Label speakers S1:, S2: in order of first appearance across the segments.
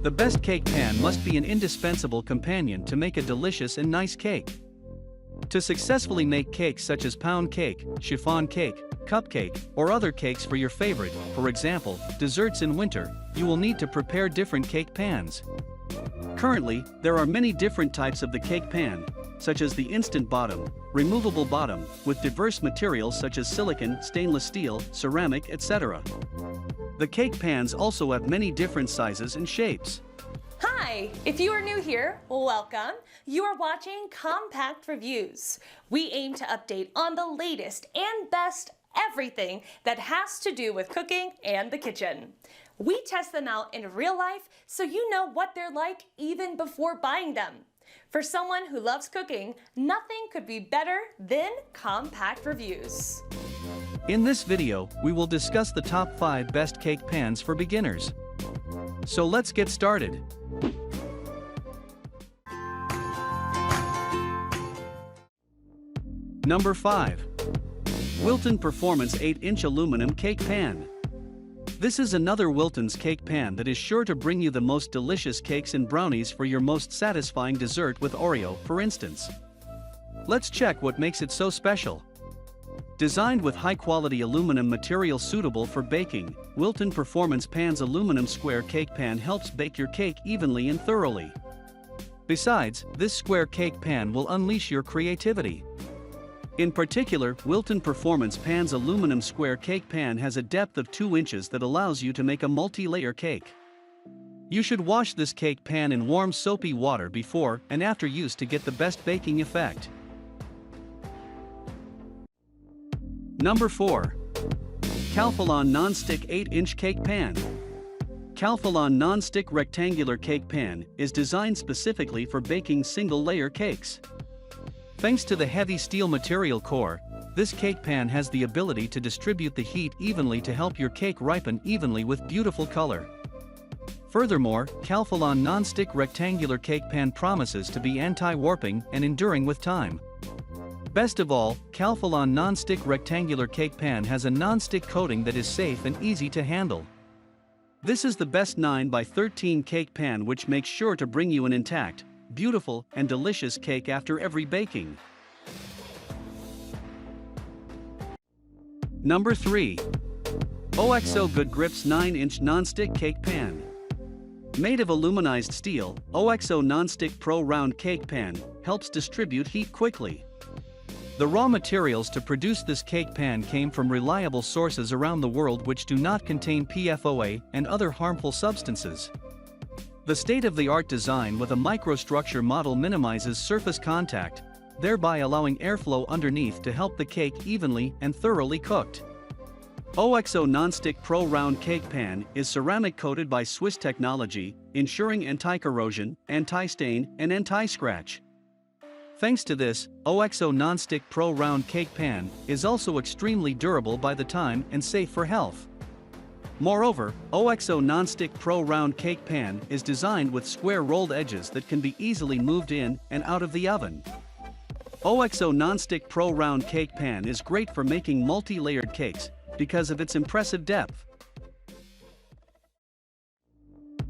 S1: The best cake pan must be an indispensable companion to make a delicious and nice cake. To successfully make cakes such as pound cake, chiffon cake, cupcake, or other cakes for your favorite, for example, desserts in winter, you will need to prepare different cake pans. Currently, there are many different types of the cake pan, such as the instant bottom, removable bottom, with diverse materials such as silicone, stainless steel, ceramic, etc. The cake pans also have many different sizes and shapes.
S2: Hi! If you are new here, welcome. You are watching Compact Reviews. We aim to update on the latest and best everything that has to do with cooking and the kitchen. We test them out in real life so you know what they're like even before buying them. For someone who loves cooking, nothing could be better than Compact Reviews.
S1: In this video, we will discuss the top 5 best cake pans for beginners. So let's get started. Number 5. Wilton Performance 8-inch Aluminum Cake Pan. This is another Wilton's cake pan that is sure to bring you the most delicious cakes and brownies for your most satisfying dessert with Oreo, for instance. Let's check what makes it so special. Designed with high-quality aluminum material suitable for baking, Wilton Performance Pan's aluminum square cake pan helps bake your cake evenly and thoroughly. Besides, this square cake pan will unleash your creativity. In particular, Wilton Performance Pan's aluminum square cake pan has a depth of 2 inches that allows you to make a multi-layer cake. You should wash this cake pan in warm soapy water before and after use to get the best baking effect. Number 4. Calphalon Nonstick 8-inch Cake Pan. Calphalon Nonstick Rectangular Cake Pan is designed specifically for baking single-layer cakes. Thanks to the heavy steel material core, this cake pan has the ability to distribute the heat evenly to help your cake ripen evenly with beautiful color. Furthermore, Calphalon Nonstick Rectangular Cake Pan promises to be anti-warping and enduring with time. Best of all, Calphalon Nonstick Rectangular Cake Pan has a non-stick coating that is safe and easy to handle. This is the best 9x13 cake pan which makes sure to bring you an intact, beautiful, and delicious cake after every baking. Number 3. OXO Good Grips 9-inch Non-Stick Cake Pan. Made of aluminized steel, OXO Non-Stick Pro Round Cake Pan helps distribute heat quickly. The raw materials to produce this cake pan came from reliable sources around the world which do not contain PFOA and other harmful substances. The state-of-the-art design with a microstructure model minimizes surface contact, thereby allowing airflow underneath to help the cake evenly and thoroughly cooked. OXO Nonstick Pro Round Cake Pan is ceramic coated by Swiss technology, ensuring anti-corrosion, anti-stain, and anti-scratch. Thanks to this, OXO Nonstick Pro Round Cake Pan is also extremely durable by the time and safe for health. Moreover, OXO Nonstick Pro Round Cake Pan is designed with square rolled edges that can be easily moved in and out of the oven. OXO Nonstick Pro Round Cake Pan is great for making multi-layered cakes because of its impressive depth.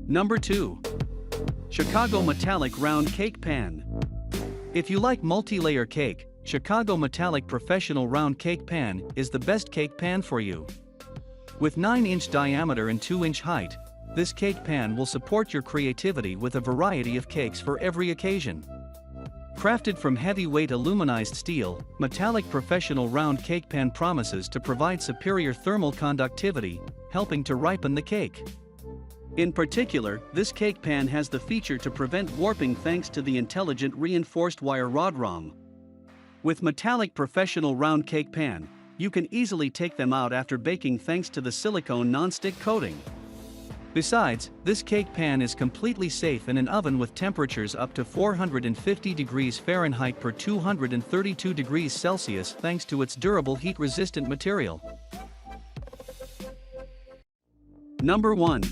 S1: Number 2. Chicago Metallic Round Cake Pan. If you like multi-layer cake, Chicago Metallic Professional Round Cake Pan is the best cake pan for you. With 9-inch diameter and 2-inch height, this cake pan will support your creativity with a variety of cakes for every occasion. Crafted from heavyweight aluminized steel, Metallic Professional Round Cake Pan promises to provide superior thermal conductivity, helping to ripen the cake. In particular, this cake pan has the feature to prevent warping thanks to the intelligent reinforced wire rod ROM. With Metallic Professional Round Cake Pan, you can easily take them out after baking thanks to the silicone non-stick coating. Besides, this cake pan is completely safe in an oven with temperatures up to 450 degrees Fahrenheit per 232 degrees Celsius thanks to its durable heat-resistant material. Number 1.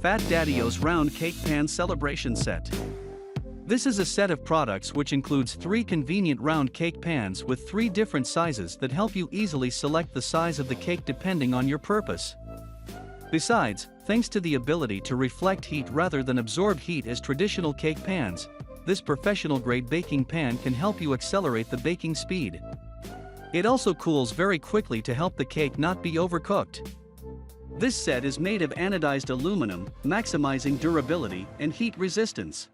S1: Fat Daddio's Round Cake Pan Celebration Set. This is a set of products which includes 3 convenient round cake pans with 3 different sizes that help you easily select the size of the cake depending on your purpose. Besides, thanks to the ability to reflect heat rather than absorb heat as traditional cake pans, this professional-grade baking pan can help you accelerate the baking speed. It also cools very quickly to help the cake not be overcooked. This set is made of anodized aluminum, maximizing durability and heat resistance.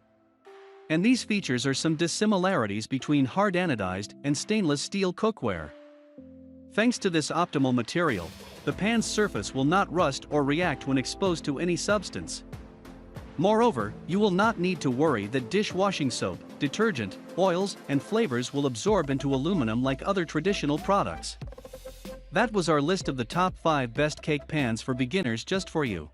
S1: And these features are some dissimilarities between hard anodized and stainless steel cookware. Thanks to this optimal material, the pan's surface will not rust or react when exposed to any substance. Moreover, you will not need to worry that dishwashing soap, detergent, oils, and flavors will absorb into aluminum like other traditional products. That was our list of the top 5 best cake pans for beginners just for you.